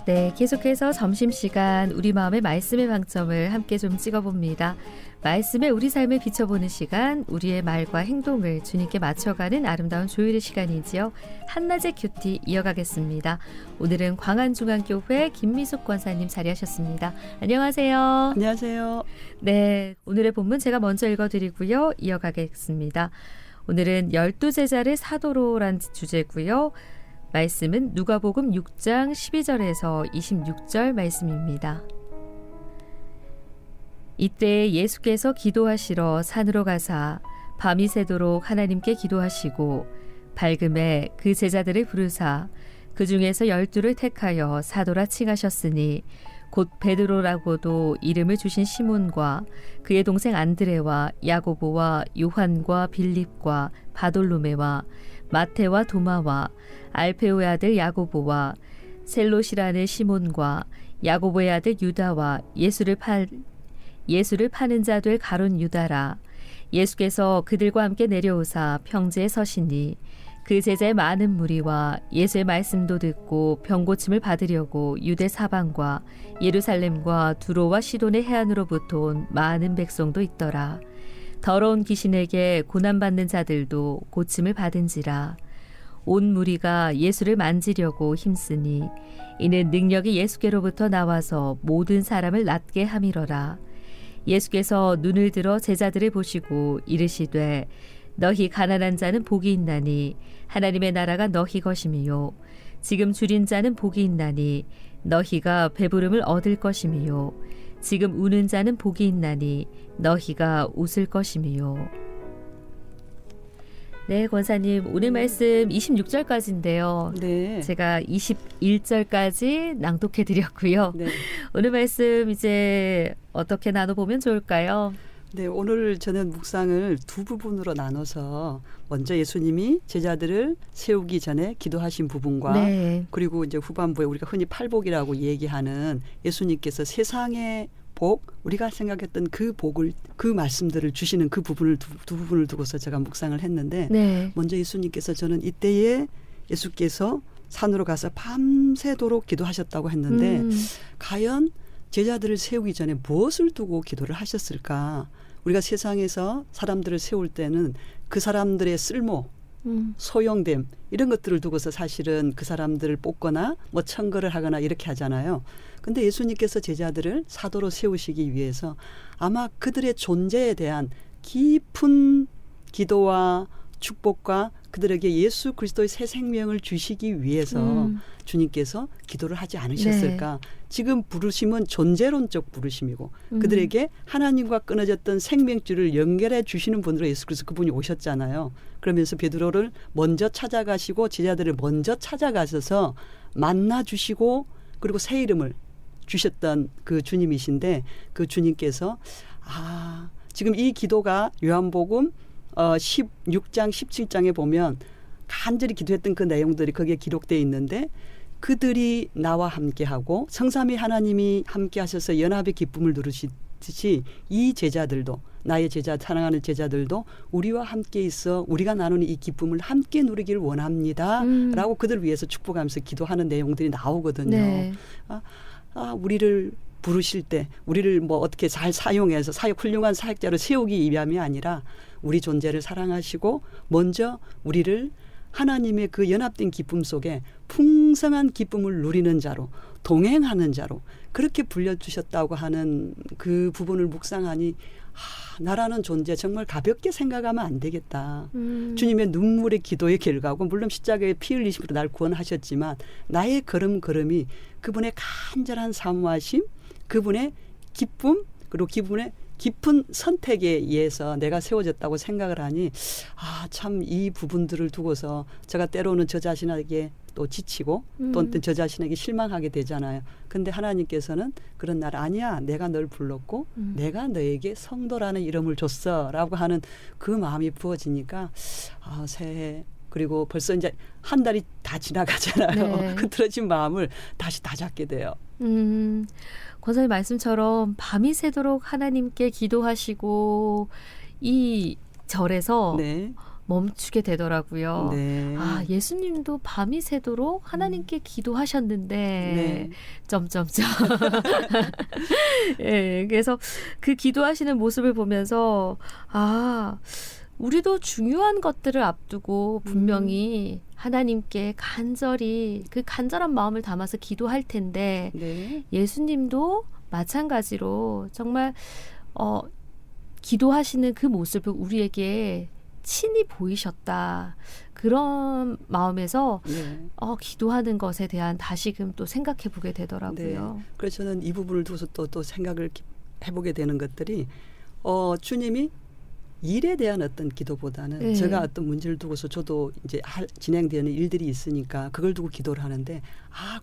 네, 계속해서 점심시간 우리 마음의 말씀의 방점을 함께 좀 찍어봅니다. 말씀에 우리 삶을 비춰보는 시간, 우리의 말과 행동을 주님께 맞춰가는 아름다운 조율의 시간이지요. 한낮의 큐티 이어가겠습니다. 오늘은 광안중앙교회 김미숙 권사님 자리하셨습니다. 안녕하세요. 안녕하세요. 네, 오늘의 본문 제가 먼저 읽어드리고요. 이어가겠습니다. 오늘은 12제자를 사도로란 주제고요. 말씀은 누가복음 6장 12절에서 26절 말씀입니다. 이때 예수께서 기도하시러 산으로 가사 밤이 새도록 하나님께 기도하시고 밝음에 그 제자들을 부르사 그 중에서 12를 택하여 사도라 칭하셨으니 곧 베드로라고도 이름을 주신 시몬과 그의 동생 안드레와 야고보와 요한과 빌립과 바돌로메와 마테와 도마와 알페오의 아들 야고보와 셀롯이라는 시몬과 야고보의 아들 유다와 예수를 파는 자 될 가룟 유다라. 예수께서 그들과 함께 내려오사 평지에 서시니 그 제자의 많은 무리와 예수의 말씀도 듣고 병고침을 받으려고 유대 사방과 예루살렘과 두로와 시돈의 해안으로부터 온 많은 백성도 있더라. 더러운 귀신에게 고난받는 자들도 고침을 받은지라. 온 무리가 예수를 만지려고 힘쓰니 이는 능력이 예수께로부터 나와서 모든 사람을 낫게 함이러라. 예수께서 눈을 들어 제자들을 보시고 이르시되 너희 가난한 자는 복이 있나니 하나님의 나라가 너희 것임이요 지금 줄인 자는 복이 있나니 너희가 배부름을 얻을 것임이요 지금 우는 자는 복이 있나니 너희가 웃을 것임이요. 네, 권사님, 오늘 말씀 26절까지인데요. 네. 제가 21절까지 낭독해 드렸고요. 네. 오늘 말씀 이제 어떻게 나눠보면 좋을까요? 네, 오늘 저는 묵상을 두 부분으로 나눠서 먼저 예수님이 제자들을 세우기 전에 기도하신 부분과 네. 그리고 이제 후반부에 우리가 흔히 팔복이라고 얘기하는 예수님께서 세상의 복, 우리가 생각했던 그 복을, 그 말씀들을 주시는 그 부분을 두 부분을 두고서 제가 묵상을 했는데 네. 먼저 예수님께서 저는 이때에 예수께서 산으로 가서 밤새도록 기도하셨다고 했는데 과연 제자들을 세우기 전에 무엇을 두고 기도를 하셨을까? 우리가 세상에서 사람들을 세울 때는 그 사람들의 쓸모, 소용됨 이런 것들을 두고서 사실은 그 사람들을 뽑거나 뭐 청거를 하거나 이렇게 하잖아요. 근데 예수님께서 제자들을 사도로 세우시기 위해서 아마 그들의 존재에 대한 깊은 기도와 축복과 그들에게 예수 그리스도의 새 생명을 주시기 위해서 주님께서 기도를 하지 않으셨을까. 네. 지금 부르심은 존재론적 부르심이고 그들에게 하나님과 끊어졌던 생명줄을 연결해 주시는 분으로 예수 그리스도 그분이 오셨잖아요. 그러면서 베드로를 먼저 찾아가시고 제자들을 먼저 찾아가셔서 만나 주시고 그리고 새 이름을 주셨던 그 주님이신데 그 주님께서 지금 이 기도가 요한복음 16장 17장에 보면 간절히 기도했던 그 내용들이 거기에 기록되어 있는데 그들이 나와 함께하고 성삼위 하나님이 함께하셔서 연합의 기쁨을 누르시듯이 이 제자들도 나의 제자 사랑하는 제자들도 우리와 함께 있어 우리가 나누는 이 기쁨을 함께 누리기를 원합니다. 라고 그들을 위해서 축복하면서 기도하는 내용들이 나오거든요. 네. 우리를 부르실 때 우리를 뭐 어떻게 잘 사용해서 훌륭한 사역자로 세우기 위함이 아니라 우리 존재를 사랑하시고 먼저 우리를 하나님의 그 연합된 기쁨 속에 풍성한 기쁨을 누리는 자로 동행하는 자로 그렇게 불려주셨다고 하는 그 부분을 묵상하니 나라는 존재 정말 가볍게 생각하면 안 되겠다. 주님의 눈물의 기도의 결과고 물론 십자가에 피 흘리심으로 날 구원하셨지만 나의 걸음걸음이 그분의 간절한 사모하심 그분의 기쁨 그리고 그분의 깊은 선택에 의해서 내가 세워졌다고 생각을 하니 참 이 부분들을 두고서 제가 때로는 저 자신에게 또 지치고 또 저 자신에게 실망하게 되잖아요. 근데 하나님께서는 그런 날 아니야. 내가 널 불렀고 내가 너에게 성도라는 이름을 줬어 라고 하는 그 마음이 부어지니까 새해 그리고 벌써 이제 한 달이 다 지나가잖아요. 네. 흐트러진 마음을 다시 다잡게 돼요. 권사님 말씀처럼 밤이 새도록 하나님께 기도하시고 이 절에서 네. 멈추게 되더라고요. 네. 아, 예수님도 밤이 새도록 하나님께 기도하셨는데 네. 점점점. 예, 그래서 그 기도하시는 모습을 보면서 아, 우리도 중요한 것들을 앞두고 분명히 하나님께 간절히 그 간절한 마음을 담아서 기도할 텐데 네. 예수님도 마찬가지로 정말 기도하시는 그 모습을 우리에게 친히 보이셨다. 그런 마음에서 네. 기도하는 것에 대한 다시금 또 생각해 보게 되더라고요. 네. 그래서 저는 이 부분을 두고서 또 생각을 해보게 되는 것들이 주님이 일에 대한 어떤 기도보다는 네. 제가 어떤 문제를 두고서 저도 이제 진행되는 일들이 있으니까 그걸 두고 기도를 하는데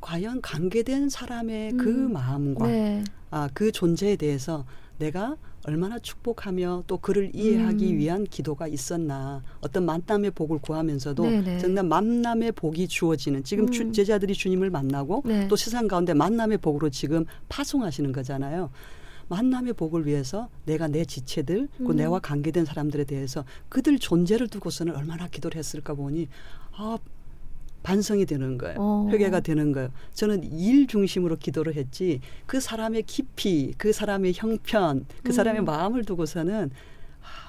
과연 관계된 사람의 그 마음과 네. 그 존재에 대해서 내가 얼마나 축복하며 또 그를 이해하기 위한 기도가 있었나. 어떤 만남의 복을 구하면서도 네네. 정말 만남의 복이 주어지는 지금 제자들이 주님을 만나고 네. 또 세상 가운데 만남의 복으로 지금 파송하시는 거잖아요. 만남의 복을 위해서 내가 내 지체들, 그 내와 관계된 사람들에 대해서 그들 존재를 두고서는 얼마나 기도를 했을까 보니 반성이 되는 거예요. 회개가 되는 거예요. 저는 일 중심으로 기도를 했지 그 사람의 깊이, 그 사람의 형편, 그 사람의 마음을 두고서는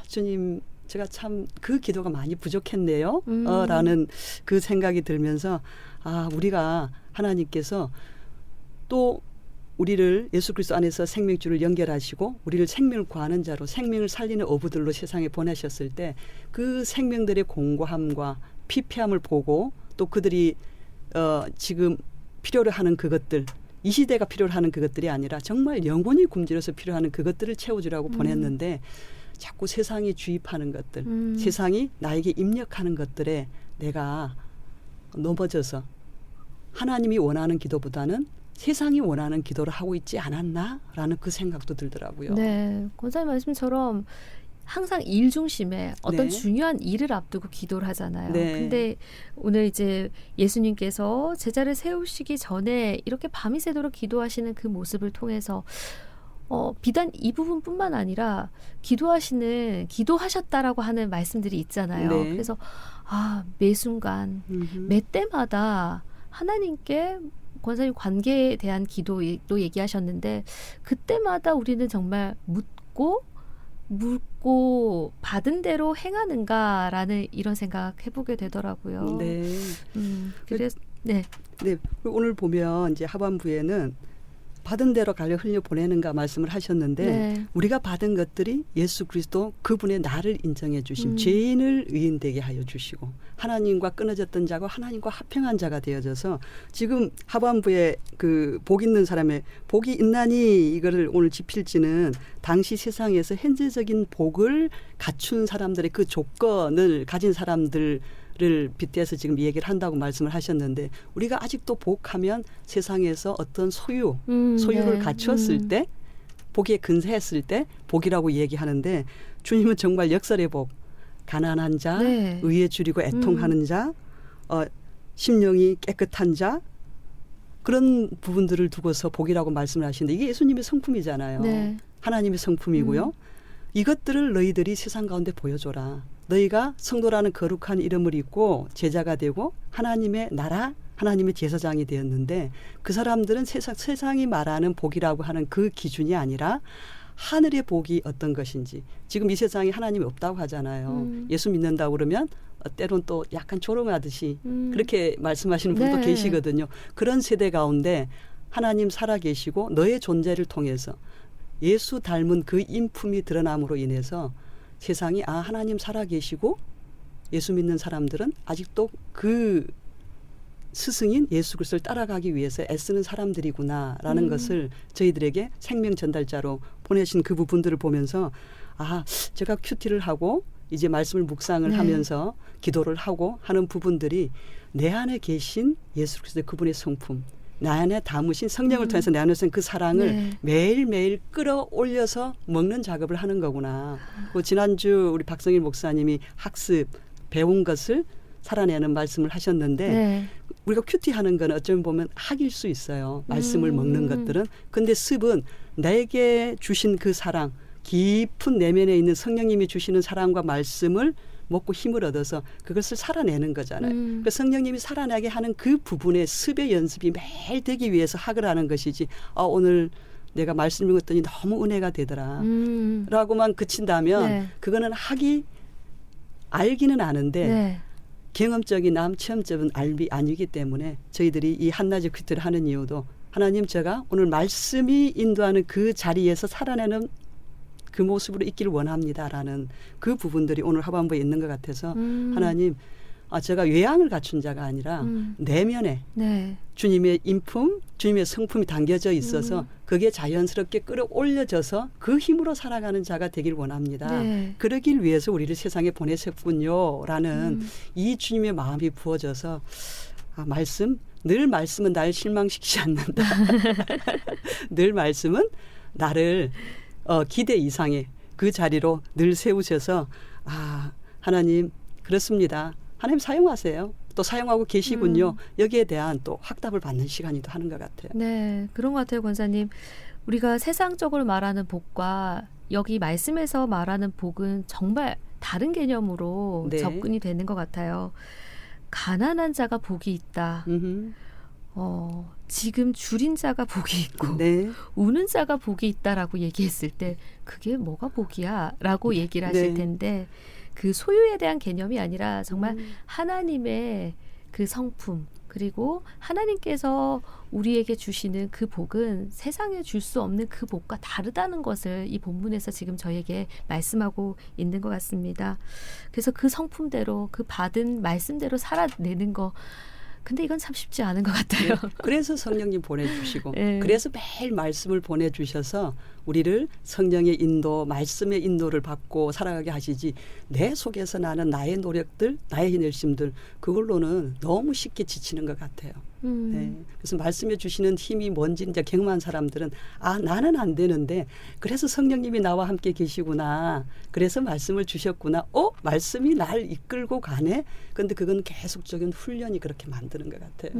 주님 제가 참 그 기도가 많이 부족했네요. 라는 그 생각이 들면서 우리가 하나님께서 또 우리를 예수 그리스도 안에서 생명줄을 연결하시고 우리를 생명을 구하는 자로 생명을 살리는 어부들로 세상에 보내셨을 때 그 생명들의 공고함과 피폐함을 보고 또 그들이 지금 필요로 하는 그것들 이 시대가 필요로 하는 그것들이 아니라 정말 영혼이 굶주려서 필요하는 그것들을 채워주라고 보냈는데 자꾸 세상이 주입하는 것들 세상이 나에게 입력하는 것들에 내가 넘어져서 하나님이 원하는 기도보다는 세상이 원하는 기도를 하고 있지 않았나라는 그 생각도 들더라고요. 네, 권사님 말씀처럼 항상 일 중심에 어떤 네. 중요한 일을 앞두고 기도를 하잖아요. 네. 근데 오늘 이제 예수님께서 제자를 세우시기 전에 이렇게 밤이 새도록 기도하시는 그 모습을 통해서 비단 이 부분뿐만 아니라 기도하셨다라고 하는 말씀들이 있잖아요. 네. 그래서 매 순간 매 때마다 하나님께 권사님 관계에 대한 기도도 얘기하셨는데 그때마다 우리는 정말 묻고 받은 대로 행하는가라는 이런 생각 해보게 되더라고요. 네. 그래서 네. 네. 오늘 보면 이제 하반부에는 받은 대로 갈려 흘려 보내는가 말씀을 하셨는데 네. 우리가 받은 것들이 예수 그리스도 그분의 나를 인정해 주심 죄인을 의인되게 하여 주시고 하나님과 끊어졌던 자가 하나님과 합평한 자가 되어져서 지금 하반부에 그 복 있는 사람의 복이 있나니 이거를 오늘 짚일지는 당시 세상에서 현재적인 복을 갖춘 사람들의 그 조건을 가진 사람들 를 빗대서 지금 얘기를 한다고 말씀을 하셨는데 우리가 아직도 복하면 세상에서 어떤 소유를 네. 갖추었을 때 복에 근세했을 때 복이라고 얘기하는데 주님은 정말 역설의 복 가난한 자 네. 의에 줄이고 애통하는 자 심령이 깨끗한 자 그런 부분들을 두고서 복이라고 말씀을 하시는데 이게 예수님의 성품이잖아요. 네. 하나님의 성품이고요. 이것들을 너희들이 세상 가운데 보여줘라. 너희가 성도라는 거룩한 이름을 입고 제자가 되고 하나님의 나라, 하나님의 제사장이 되었는데 그 사람들은 세상이 말하는 복이라고 하는 그 기준이 아니라 하늘의 복이 어떤 것인지 지금 이 세상에 하나님이 없다고 하잖아요. 예수 믿는다고 그러면 때론 또 약간 조롱하듯이 그렇게 말씀하시는 분도 네. 계시거든요. 그런 세대 가운데 하나님 살아계시고 너의 존재를 통해서 예수 닮은 그 인품이 드러남으로 인해서 세상이 하나님 살아계시고 예수 믿는 사람들은 아직도 그 스승인 예수 그리스도를 따라가기 위해서 애쓰는 사람들이구나라는 것을 저희들에게 생명 전달자로 보내신 그 부분들을 보면서 제가 큐티를 하고 이제 말씀을 묵상을 네. 하면서 기도를 하고 하는 부분들이 내 안에 계신 예수 그리스도의 그분의 성품 내 안에 담으신 성령을 통해서 내 안에 있는 그 사랑을 네. 매일매일 끌어올려서 먹는 작업을 하는 거구나. 지난주 우리 박성일 목사님이 학습 배운 것을 살아내는 말씀을 하셨는데 네. 우리가 큐티하는 건 어쩌면 보면 학일 수 있어요. 말씀을 먹는 것들은. 근데 습은 내게 주신 그 사랑 깊은 내면에 있는 성령님이 주시는 사랑과 말씀을 먹고 힘을 얻어서 그것을 살아내는 거잖아요. 그 성령님이 살아나게 하는 그 부분의 습의 연습이 매일 되기 위해서 학을 하는 것이지 오늘 내가 말씀 읽었더니 너무 은혜가 되더라 라고만 그친다면 네. 그거는 학이 알기는 아는데 네. 경험적인 체험적인 알비 아니기 때문에 저희들이 이 한낮의 퀴트를 하는 이유도 하나님 제가 오늘 말씀이 인도하는 그 자리에서 살아내는 그 모습으로 있기를 원합니다라는 그 부분들이 오늘 하반부에 있는 것 같아서 하나님 제가 외양을 갖춘 자가 아니라 내면에 네. 주님의 인품, 주님의 성품이 담겨져 있어서 그게 자연스럽게 끌어올려져서 그 힘으로 살아가는 자가 되길 원합니다. 네. 그러길 위해서 우리를 세상에 보내셨군요라는 이 주님의 마음이 부어져서 늘 말씀은 날 실망시키지 않는다. 늘 말씀은 나를 기대 이상의 그 자리로 늘 세우셔서 하나님 그렇습니다. 하나님 사용하세요. 또 사용하고 계시군요. 여기에 대한 또 확답을 받는 시간이도 하는 것 같아요. 네, 그런 것 같아요, 권사님. 우리가 세상적으로 말하는 복과 여기 말씀에서 말하는 복은 정말 다른 개념으로 네. 접근이 되는 것 같아요. 가난한 자가 복이 있다. 지금 줄인 자가 복이 있고 네. 우는 자가 복이 있다라고 얘기했을 때 그게 뭐가 복이야? 라고 얘기를 하실 네. 텐데 그 소유에 대한 개념이 아니라 정말 하나님의 그 성품 그리고 하나님께서 우리에게 주시는 그 복은 세상에 줄 수 없는 그 복과 다르다는 것을 이 본문에서 지금 저에게 말씀하고 있는 것 같습니다. 그래서 그 성품대로 그 받은 말씀대로 살아내는 거 근데 이건 참 쉽지 않은 것 같아요. 네. 그래서 성령님 보내주시고 네. 그래서 매일 말씀을 보내주셔서 우리를 성령의 인도 말씀의 인도를 받고 살아가게 하시지 내 속에서 나는 나의 노력들 나의 열심들 그걸로는 너무 쉽게 지치는 것 같아요. 네. 그래서 말씀해 주시는 힘이 뭔지 이제 경험한 사람들은 나는 안 되는데 그래서 성령님이 나와 함께 계시구나. 그래서 말씀을 주셨구나. 말씀이 날 이끌고 가네. 그런데 그건 계속적인 훈련이 그렇게 만드는 것 같아요.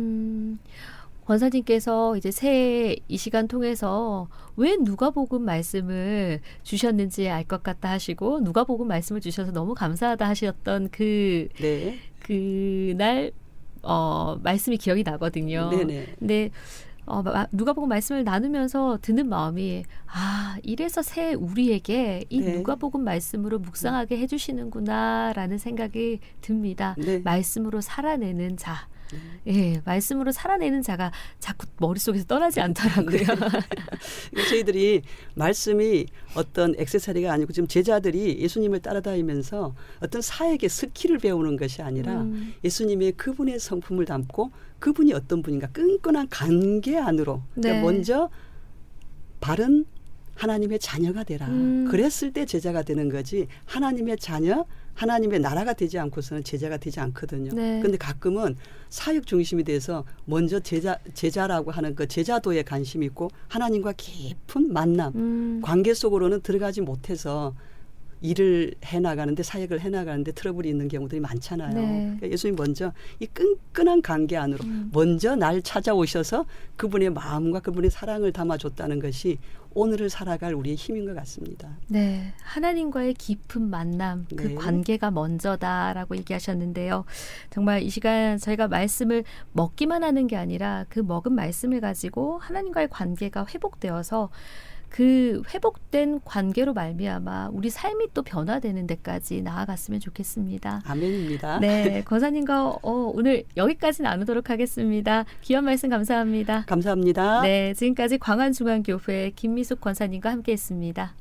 권사님께서 이제 새해 이 시간 통해서 왜 누가복음 말씀을 주셨는지 알 것 같다 하시고 누가복음 말씀을 주셔서 너무 감사하다 하셨던 네. 그날 말씀이 기억이 나거든요. 네네. 근데 누가복음 말씀을 나누면서 드는 마음이 이래서 새 우리에게 이 네. 누가복음 말씀으로 묵상하게 해주시는구나라는 생각이 듭니다. 네. 말씀으로 살아내는 자. 예, 말씀으로 살아내는 자가 자꾸 머릿속에서 떠나지 않더라고요. 네. 저희들이 말씀이 어떤 액세서리가 아니고 지금 제자들이 예수님을 따라다니면서 어떤 사역의 스킬을 배우는 것이 아니라 예수님의 그분의 성품을 담고 그분이 어떤 분인가 끈끈한 관계 안으로 그러니까 네. 먼저 바른 하나님의 자녀가 되라. 그랬을 때 제자가 되는 거지 하나님의 자녀 하나님의 나라가 되지 않고서는 제자가 되지 않거든요. 그런데 네. 가끔은 사역 중심이 돼서 먼저 제자라고 하는 그 제자도에 관심이 있고 하나님과 깊은 만남, 관계 속으로는 들어가지 못해서 일을 해나가는데 사역을 해나가는데 트러블이 있는 경우들이 많잖아요. 네. 그러니까 예수님 먼저 이 끈끈한 관계 안으로 먼저 날 찾아오셔서 그분의 마음과 그분의 사랑을 담아줬다는 것이 오늘을 살아갈 우리의 힘인 것 같습니다. 네, 하나님과의 깊은 만남, 그 네. 관계가 먼저다라고 얘기하셨는데요. 정말 이 시간 저희가 말씀을 먹기만 하는 게 아니라 그 먹은 말씀을 가지고 하나님과의 관계가 회복되어서 그 회복된 관계로 말미암아 우리 삶이 또 변화되는 데까지 나아갔으면 좋겠습니다. 아멘입니다. 네, 권사님과 오늘 여기까지 나누도록 하겠습니다. 귀한 말씀 감사합니다. 감사합니다. 네, 지금까지 광안중앙교회 김미숙 권사님과 함께했습니다.